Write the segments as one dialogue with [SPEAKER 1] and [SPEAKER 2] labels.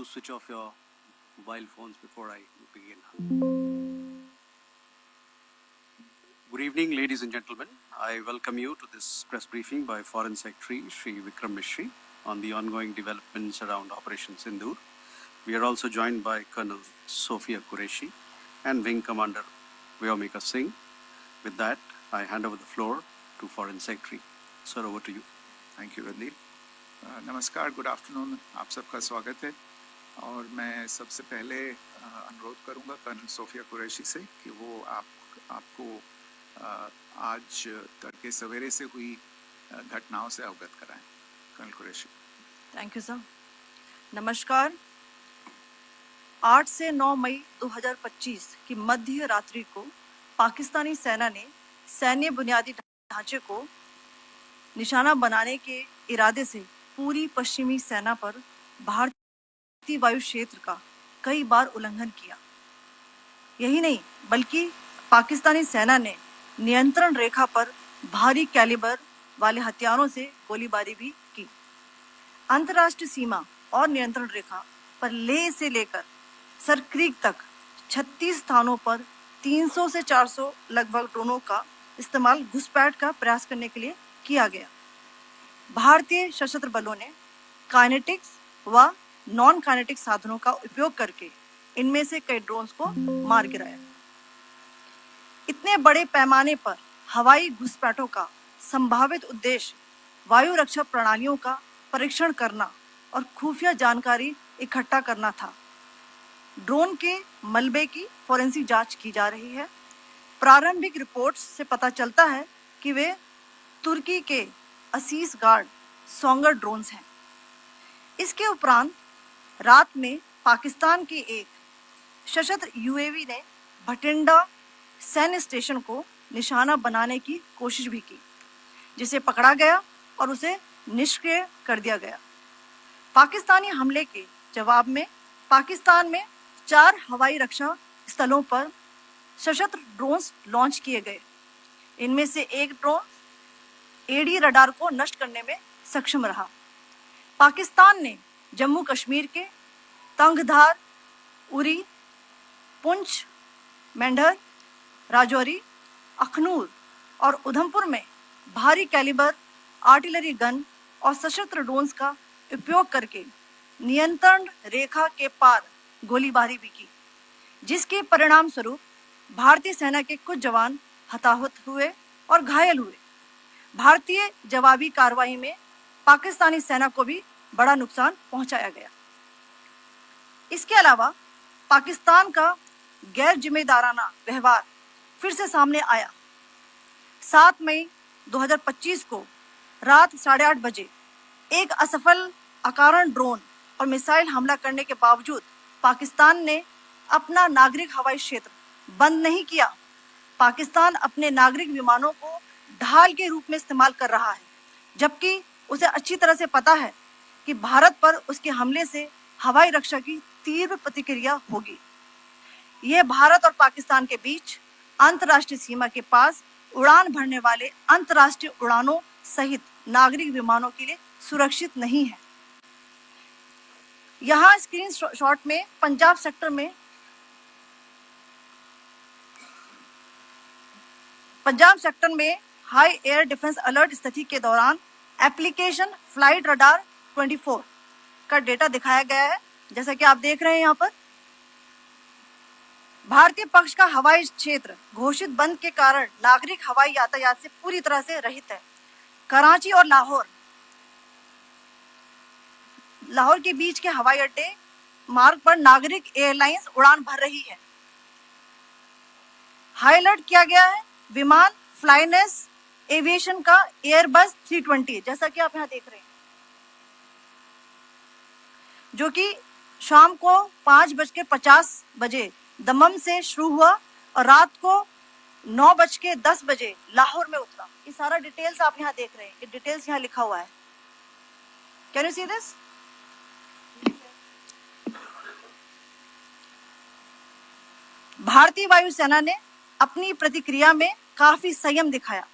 [SPEAKER 1] switch off your mobile phones before I begin. Good evening, ladies and gentlemen. I welcome you to this press briefing by Foreign Secretary Shri Vikram Misri on the ongoing developments around Operation Sindoor. We are also joined by Colonel Sophia Qureshi and Wing Commander Vyomika Singh. With that, I hand over the floor to Foreign Secretary. Sir, over to you.
[SPEAKER 2] Thank you Randeep. नमस्कार, good afternoon, आप सबका स्वागत है। और मैं सबसे पहले अनुरोध करूंगा कर्नल सोफिया कुरैशी से कि वो आपको आज तड़के सवेरे से हुई घटनाओं से अवगत कराएं। Colonel Qureshi.
[SPEAKER 3] Thank you sir. नमस्कार। 8 से 9 मई 2025 की मध्य रात्रि को पाकिस्तानी सेना ने सैन्य बुनियादी ढांचे को निशाना बनाने के इरादे से पूरी पश्चिमी सेना पर भारतीय वायु क्षेत्र का कई बार उल्लंघन किया। यही नहीं बल्कि पाकिस्तानी सेना ने नियंत्रण रेखा पर भारी कैलिबर वाले हथियारों से गोलीबारी भी की। अंतर्राष्ट्रीय सीमा और नियंत्रण रेखा पर लेह से लेकर सर क्रीक तक 36 स्थानों पर 300 से 400 लगभग ड्रोनों का इस्तेमाल घुसपैठ का प्रयास करने के लिए किया गया। भारतीय सशस्त्र बलों ने काइनेटिक्स व नॉन काइनेटिक साधनों का उपयोग करके इनमें से कई ड्रोन्स को मार गिराया। इतने बड़े पैमाने पर हवाई घुसपैठों का संभावित उद्देश्य वायु रक्षा प्रणालियों का परीक्षण करना और खुफिया जानकारी इकट्ठा करना था। ड्रोन के मलबे की फोरेंसिक जांच की जा रही है। प्रारंभिक रिपोर्ट्स से पता चलता है कि वे तुर्की के असीस गार्ड सोंगर ड्रोन्स हैं। इसके उपरांत रात में पाकिस्तान के एक सशस्त्र यूएवी ने भटिंडा सैन्य स्टेशन को निशाना बनाने की कोशिश भी की, जिसे पकड़ा गया और उसे निष्क्रिय कर दिया गया। पाकिस्तानी हमले के जवाब में पाकिस्तान में 4 हवाई रक्षा स्थलों पर सशस्त्र ड्रोन्स लॉन्च किए गए। इनमें से एक ड्रोन एडी रडार को नष्ट करने में सक्षम रहा। पाकिस्तान ने जम्मू कश्मीर के तंगधार, उरी, पुंछ, मेंढर, राजौरी, अखनूर और उधमपुर में भारी कैलिबर आर्टिलरी गन और सशस्त्र ड्रोन्स का उपयोग करके नियंत्रण रेखा के पार गोलीबारी भी की, जिसके परिणाम स्वरूप भारतीय सेना के कुछ जवान हताहत हुए और घायल हुए। भारतीय जवाबी कार्रवाई में पाकिस्तानी सेना को भी बड़ा नुकसान पहुंचाया गया। इसके अलावा पाकिस्तान का गैर जिम्मेदाराना व्यवहार फिर से सामने आया। 7 मई 2025 को रात 8:30 बजे एक असफल अकारण ड्रोन और मिसाइल हमला करने के बावजूद पाकिस्तान ने अपना नागरिक हवाई क्षेत्र बंद नहीं किया। पाकिस्तान अपने नागरिक विमानों को ढाल के रूप में इस्तेमाल कर रहा है, जबकि उसे अच्छी तरह से पता है कि भारत पर उसके हमले से हवाई रक्षा की तीव्र प्रतिक्रिया होगी। यह भारत और पाकिस्तान के बीच अंतर्राष्ट्रीय सीमा के पास उड़ान भरने वाले अंतर्राष्ट्रीय उड़ानों सहित नागरिक विमानों के लिए सुरक्षित नहीं है। यहाँ स्क्रीन शॉट में पंजाब सेक्टर में हाई एयर डिफेंस अलर्ट स्थिति के दौरान एप्लीकेशन फ्लाइट रडार 24 का डेटा दिखाया गया है। जैसा कि आप देख रहे हैं यहाँ पर भारतीय पक्ष का हवाई क्षेत्र घोषित बंद के कारण नागरिक हवाई यातायात से पूरी तरह से रहित है। कराची और लाहौर के बीच के हवाई अड्डे मार्ग पर नागरिक एयरलाइंस उड़ान भर रही है। हाई अलर्ट किया गया है विमान फ्लाइनेस एविएशन का एयरबस 320, जैसा कि आप यहाँ देख रहे हैं, जो कि शाम को 5:50 बजे दमम से शुरू हुआ और रात को 9:10 बजे लाहौर में उतरा। ये सारा डिटेल्स आप यहाँ देख रहे हैं, ये डिटेल्स यहाँ लिखा हुआ है। Can you see this? भारतीय वायुसेना ने अपनी प्रतिक्रिया में काफी संयम दिखाया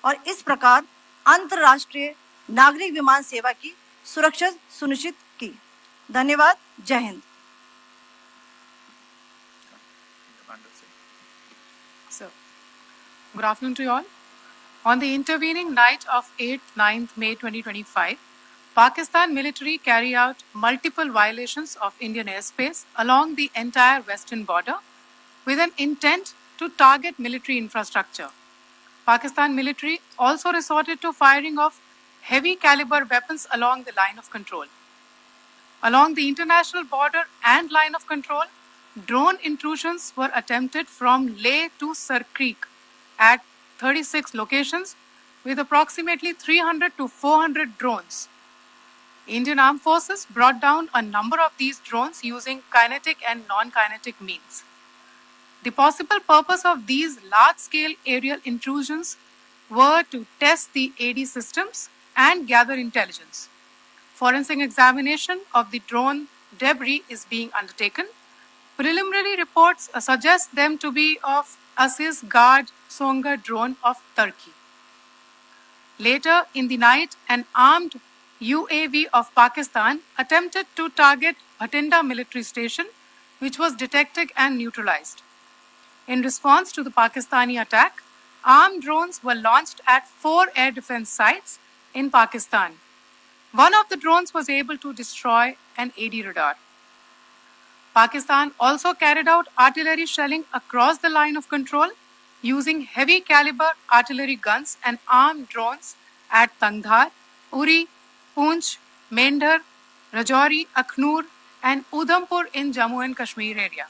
[SPEAKER 3] और इस प्रकार अंतरराष्ट्रीय नागरिक विमान सेवा की सुरक्षा सुनिश्चित की। धन्यवाद। जय Hind.
[SPEAKER 2] Commander Singh.
[SPEAKER 4] So, good afternoon to you all. On the intervening night of 8th 9th May 2025, Pakistan military carried out multiple violations of Indian airspace along the entire western border with an intent to target military infrastructure. Pakistan military also resorted to firing of heavy caliber weapons along the line of control. Along the international border and line of control, drone intrusions were attempted from Leh to Sir Creek at 36 locations with approximately 300 to 400 drones. Indian Armed Forces brought down a number of these drones using kinetic and non-kinetic means. The possible purpose of these large-scale aerial intrusions were to test the AD systems and gather intelligence. Forensic examination of the drone debris is being undertaken. Preliminary reports suggest them to be of Aziz Guard Songa drone of Turkey. Later in the night, an armed UAV of Pakistan attempted to target Bhatinda military station, which was detected and neutralized. In response to the Pakistani attack, armed drones were launched at 4 air defense sites in Pakistan. One of the drones was able to destroy an AD radar. Pakistan also carried out artillery shelling across the line of control using heavy caliber artillery guns and armed drones at Tangdhar, Uri, Poonch, Mendhar, Rajouri, Akhnur and Udhampur in Jammu and Kashmir area,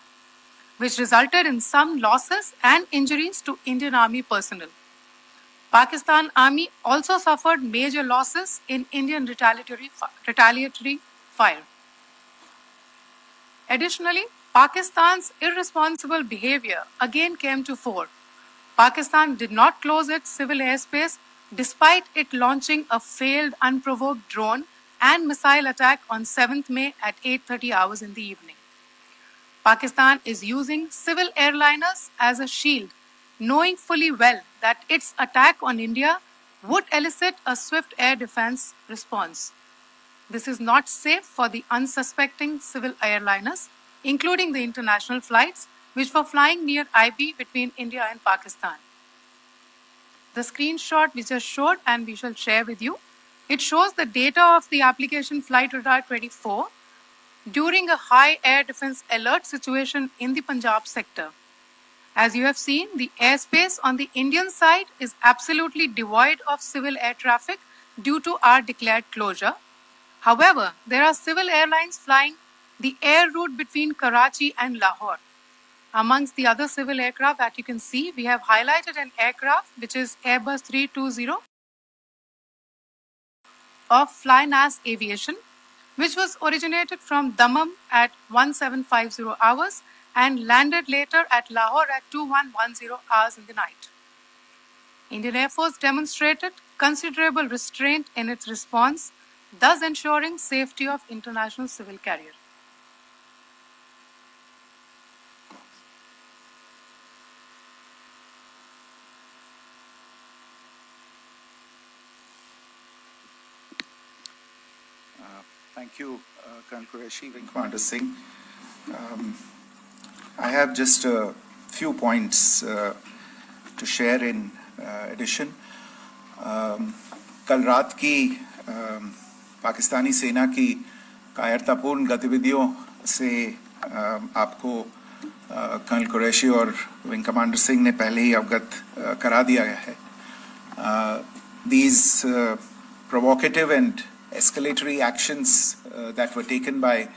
[SPEAKER 4] which resulted in some losses and injuries to Indian Army personnel. Pakistan Army also suffered major losses in Indian retaliatory fire. Additionally, Pakistan's irresponsible behavior again came to fore. Pakistan did not close its civil airspace despite it launching a failed unprovoked drone and missile attack on 7th May at 8:30 hours in the evening. Pakistan is using civil airliners as a shield, knowing fully well that its attack on India would elicit a swift air defense response. This is not safe for the unsuspecting civil airliners, including the international flights which were flying near IB between India and Pakistan. The screenshot we just showed and we shall share with you, it shows the data of the application Flight Radar 24 during a high air defense alert situation in the Punjab sector. As you have seen, the airspace on the Indian side is absolutely devoid of civil air traffic due to our declared closure. However, there are civil airlines flying the air route between Karachi and Lahore. Amongst the other civil aircraft that you can see, we have highlighted an aircraft which is Airbus 320 of Flynas Aviation, which was originated from Dammam at 1750 hours and landed later at Lahore at 2110 hours in the night. Indian Air Force demonstrated considerable restraint in its response, thus ensuring safety of international civil carrier.
[SPEAKER 2] Thank you, Colonel Qureshi, Wing Commander Singh. I have just a few points to share in addition. कल रात की पाकिस्तानी सेना की कायरतापूर्ण गतिविधियों से आपको colonel Qureshi और विंग कमांडर सिंह ने पहले ही अवगत करा दिया गया है. These provocative and escalatory actions that were taken by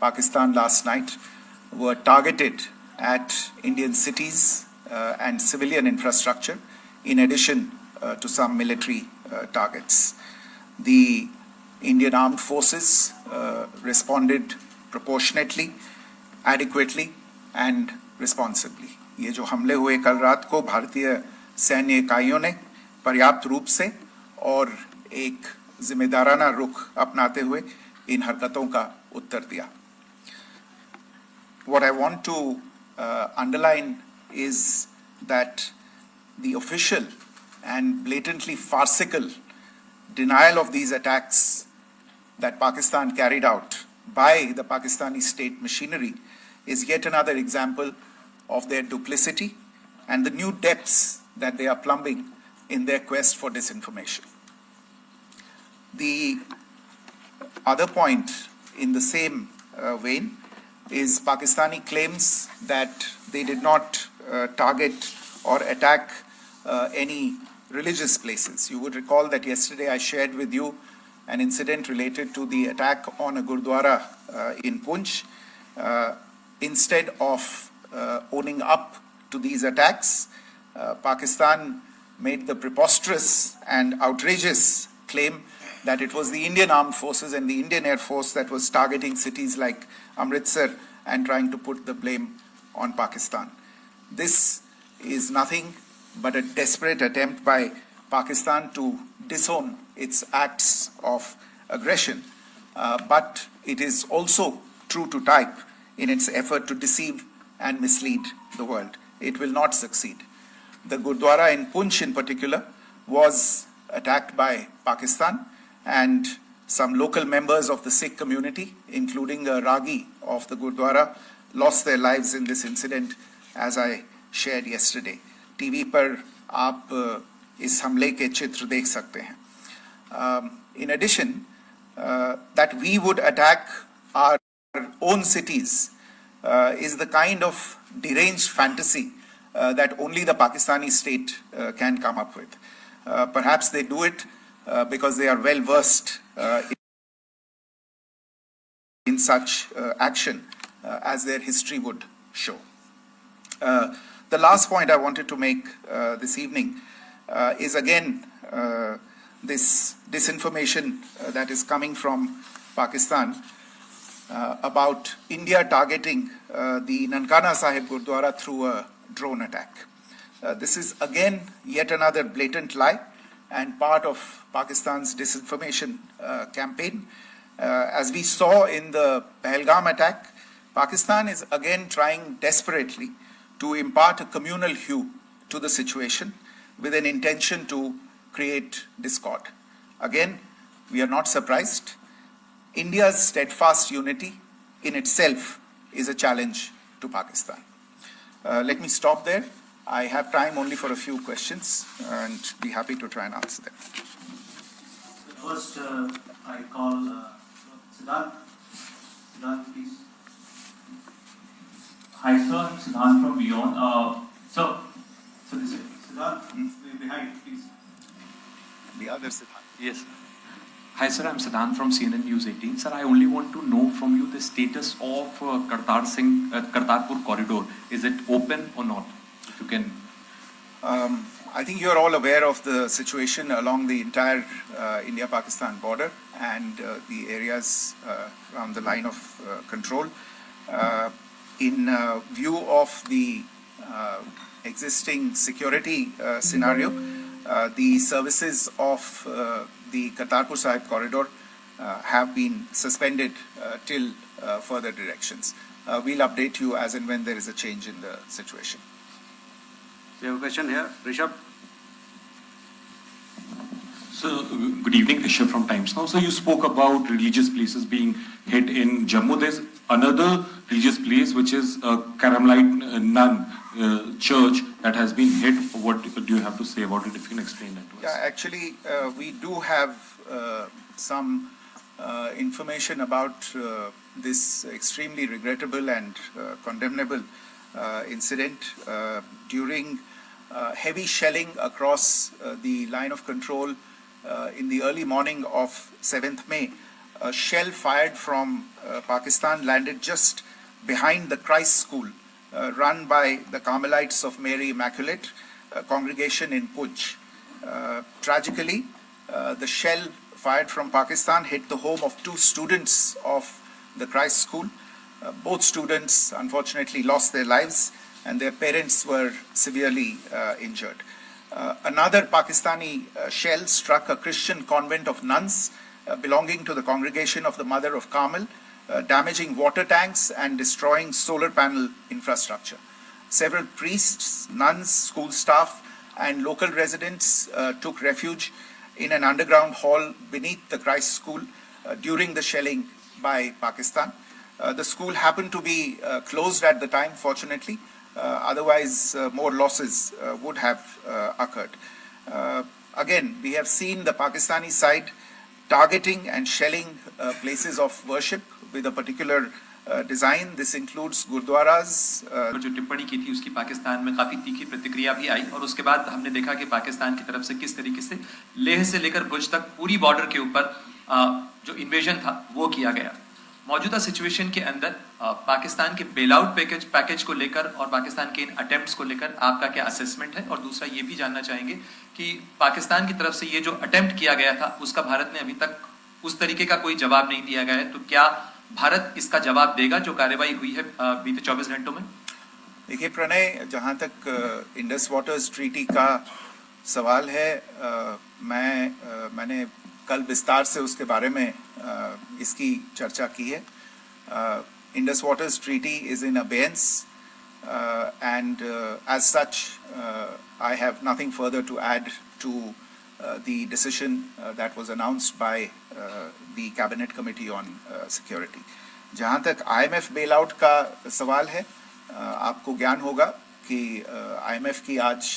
[SPEAKER 2] Pakistan last night were targeted at Indian cities and civilian infrastructure, in addition to some military targets. The Indian Armed Forces responded proportionately, adequately and responsibly. ये जो हमले हुए कल रात को भारतीय सैन्य इकाइयों ने पर्याप्त रूप से और एक जिम्मेदाराना रुख अपनाते हुए इन हरकतों का उत्तर दिया. What I want to underline is that the official and blatantly farcical denial of these attacks that Pakistan carried out by the Pakistani state machinery is yet another example of their duplicity and the new depths that they are plumbing in their quest for disinformation. The other point in the same vein is Pakistani claims that they did not target or attack any religious places. You would recall that yesterday I shared with you an incident related to the attack on a Gurdwara in Punch. Instead of owning up to these attacks, Pakistan made the preposterous and outrageous claim that it was the Indian Armed Forces and the Indian Air Force that was targeting cities like Amritsar and trying to put the blame on Pakistan. This is nothing but a desperate attempt by Pakistan to disown its acts of aggression, but it is also true to type in its effort to deceive and mislead the world. It will not succeed. The Gurdwara in Punch in particular was attacked by Pakistan, and some local members of the Sikh community, including a Ragi of the Gurdwara, lost their lives in this incident, as I shared yesterday. TV पर आप इस हमले के चित्र देख सकते हैं. In addition, that we would attack our own cities is the kind of deranged fantasy that only the Pakistani state can come up with. Perhaps they do it because they are well versed in such action as their history would show. The last point I wanted to make this evening is again this disinformation that is coming from Pakistan about India targeting the Nankana Sahib Gurdwara through a drone attack. This is again yet another blatant lie and part of Pakistan's disinformation campaign. As we saw in the Pahalgam attack, Pakistan is again trying desperately to impart a communal hue to the situation with an intention to create discord. Again, we are not surprised. India's steadfast unity in itself is a challenge to Pakistan. Let me stop there. I have time only for a few questions and be happy to try and answer them.
[SPEAKER 1] First, I call Siddharth. Siddharth, please.
[SPEAKER 5] Hi, sir. I'm Siddharth from Beyond. So this is
[SPEAKER 1] Siddharth, behind, please.
[SPEAKER 2] The other Siddharth.
[SPEAKER 5] yes. Hi, sir. I'm Siddharth from CNN News 18. Sir, I only want to know from you the status of Kartarpur corridor. Is it open or not? If you can.
[SPEAKER 2] I think you're all aware of the situation along the entire India-Pakistan border and the areas around the line of control. In view of the existing security scenario, the services of the Kartarpur Sahib corridor have been suspended till further directions. We'll update you as and when there is a change in the situation.
[SPEAKER 1] We have a question here. Rishabh.
[SPEAKER 6] So, good evening, Rishabh from Times Now. So, you spoke about religious places being hit in Jammu. There's another religious place which is a Carmelite nun church that has been hit. What do you have to say about it? If you can explain that to us.
[SPEAKER 2] Yeah, actually, we do have some information about this extremely regrettable and condemnable incident. During heavy shelling across the line of control in the early morning of 7th May, a shell fired from Pakistan landed just behind the Christ School run by the Carmelites of Mary Immaculate congregation in Puj. Tragically, the shell fired from Pakistan hit the home of 2 students of the Christ School. Both students unfortunately lost their lives and their parents were severely injured. Another Pakistani shell struck a Christian convent of nuns belonging to the congregation of the Mother of Carmel, damaging water tanks and destroying solar panel infrastructure. Several priests, nuns, school staff, and local residents took refuge in an underground hall beneath the Christ School during the shelling by Pakistan. The school happened to be closed at the time, fortunately. Otherwise, more losses would have occurred. Again, we have seen the Pakistani side targeting and shelling places of worship with a particular design. This includes gurdwaras.
[SPEAKER 7] जो टिप्पणी की थी उसकी पाकिस्तान में काफी तीखी प्रतिक्रिया भी आई और उसके बाद हमने देखा कि पाकिस्तान की तरफ से किस तरीके से लेह से लेकर भुज तक पूरी बॉर्डर के ऊपर जो इन्वेजन था वो किया गया। मौजूदा सिचुएशन के अंदर पाकिस्तान के बेल आउट पैकेज को लेकर और पाकिस्तान के इन अटेम्प्ट्स को लेकर आपका क्या असेसमेंट है? और दूसरा ये भी जानना चाहेंगे कि पाकिस्तान की तरफ से ये जो अटेम्प्ट किया गया था उसका भारत ने अभी तक उस तरीके का कोई जवाब नहीं दिया गया है, तो क्या भारत इसका जवाब देगा जो कार्रवाई हुई है बीते 24 घंटों में?
[SPEAKER 2] देखिए प्रणय, जहाँ तक इंडस वाटर्स ट्रीटी का सवाल है, मैंने कल विस्तार से उसके बारे में इसकी चर्चा की है। Indus waters treaty is in abeyance and as such I have nothing further to add to the decision that was announced by the Cabinet Committee on Security. जहाँ तक IMF bailout का सवाल है, आपको ज्ञान होगा कि IMF की आज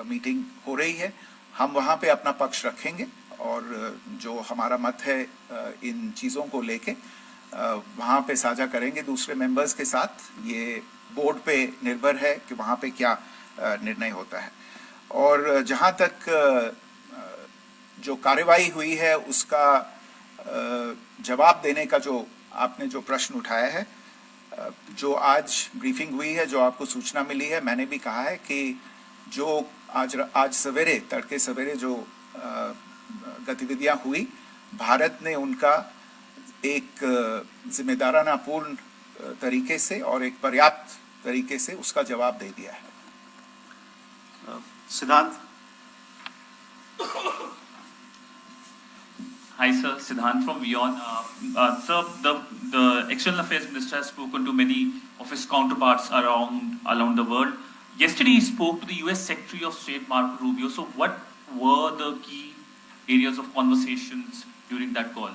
[SPEAKER 2] मीटिंग हो रही है। हम वहाँ पे अपना पक्ष रखेंगे और जो हमारा मत है इन चीज़ों को लेके वहाँ पे साझा करेंगे दूसरे मेंबर्स के साथ। ये बोर्ड पे निर्भर है कि वहाँ पे क्या निर्णय होता है। और जहाँ तक जो कार्रवाई हुई है उसका जवाब देने का जो आपने जो प्रश्न उठाया है, जो आज ब्रीफिंग हुई है, जो आपको सूचना मिली है, मैंने भी कहा है कि जो आज सवेरे तड़के सवेरे जो गतिविधियां हुई, भारत ने उनका एक जिम्मेदाराना पूर्ण तरीके से और एक पर्याप्त तरीके से उसका जवाब दे दिया है।
[SPEAKER 1] Siddhant.
[SPEAKER 8] Hi sir, Siddhant from WION. Sir, the External Affairs Minister has spoken to many of his counterparts around the world. Yesterday he spoke to the US Secretary of State Marco Rubio. So what were the key areas of conversations during that call?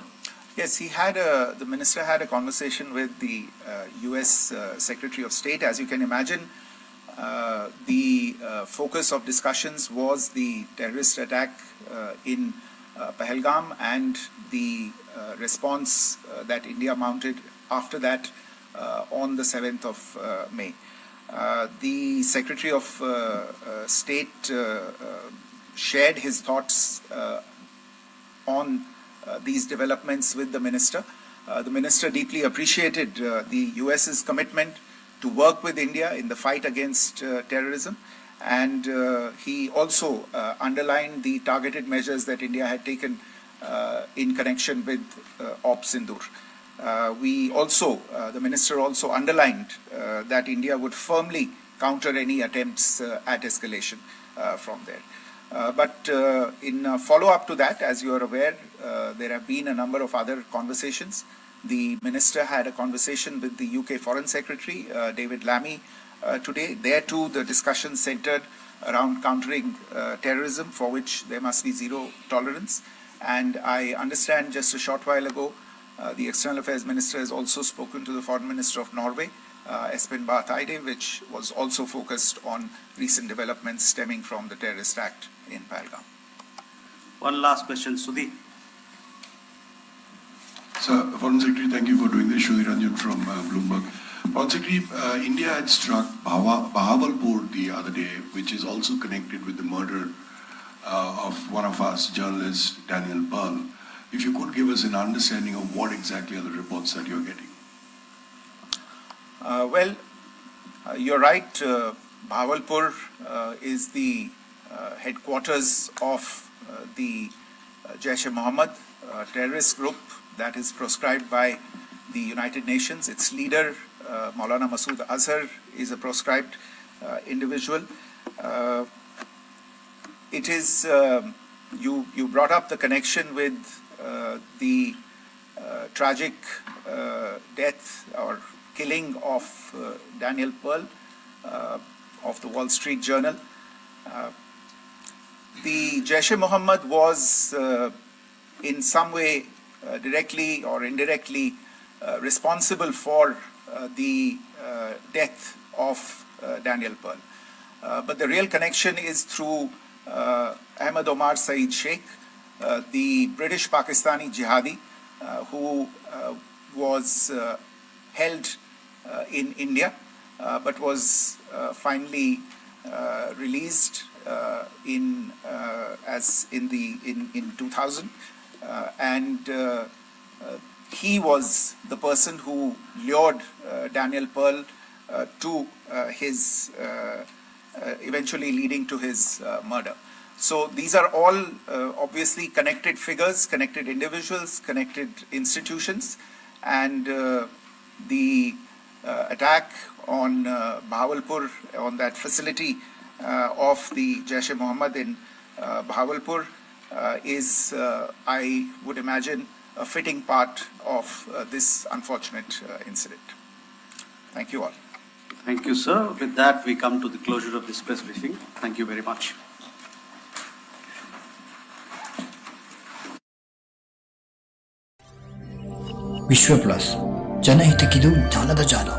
[SPEAKER 2] Yes, the minister had a conversation with the US Secretary of State. As you can imagine, the focus of discussions was the terrorist attack in Pahalgam and the response that India mounted after that on the 7th of May. The Secretary of State shared his thoughts on these developments with the minister. The minister deeply appreciated the US's commitment to work with India in the fight against terrorism, and he also underlined the targeted measures that India had taken in connection with Ops Sindoor. The minister also underlined that India would firmly counter any attempts at escalation from there. But in follow-up to that, as you are aware, there have been a number of other conversations. The minister had a conversation with the UK Foreign Secretary, David Lammy, today. There too, the discussion centered around countering terrorism, for which there must be zero tolerance. And I understand just a short while ago, the External Affairs Minister has also spoken to the Foreign Minister of Norway, Espen Barth Eide, which was also focused on recent developments stemming from the terrorist act in Pahalgam.
[SPEAKER 1] One last question, Sudhi.
[SPEAKER 9] Sir, Foreign Secretary, thank you for doing this. Sudhi Ranjan from Bloomberg. Foreign Secretary, India had struck Bahawalpur the other day, which is also connected with the murder of one of us, journalist Daniel Pearl. If you could give us an understanding of what exactly are the reports that you're getting.
[SPEAKER 2] You're right. Bahawalpur is the headquarters of the Jaish-e-Mohammed terrorist group that is proscribed by the United Nations. Its leader, Maulana Masood Azhar, is a proscribed individual. It is, you brought up the connection with the tragic death or killing of Daniel Pearl of the Wall Street Journal. The Jaish-e-Mohammed was in some way directly or indirectly responsible for the death of Daniel Pearl. But the real connection is through Ahmed Omar Saeed Sheikh, the British Pakistani jihadi who was held in India but was finally released in 2000, and he was the person who lured Daniel Pearl to his eventually leading to his murder. So these are all obviously connected figures, connected individuals, connected institutions, and the attack on Bahawalpur, on that facility of the Jaish-e-Mohammed in Bahawalpur is, I would imagine, a fitting part of this unfortunate incident. Thank you all.
[SPEAKER 1] Thank you, sir. With that, we come to the closure of this press briefing. Thank you very much.
[SPEAKER 10] ವಿಶ್ವ plus ಜನಹಿತಕ್ಕಿದು ಜ್ಞಾನದ ಜಾಲ.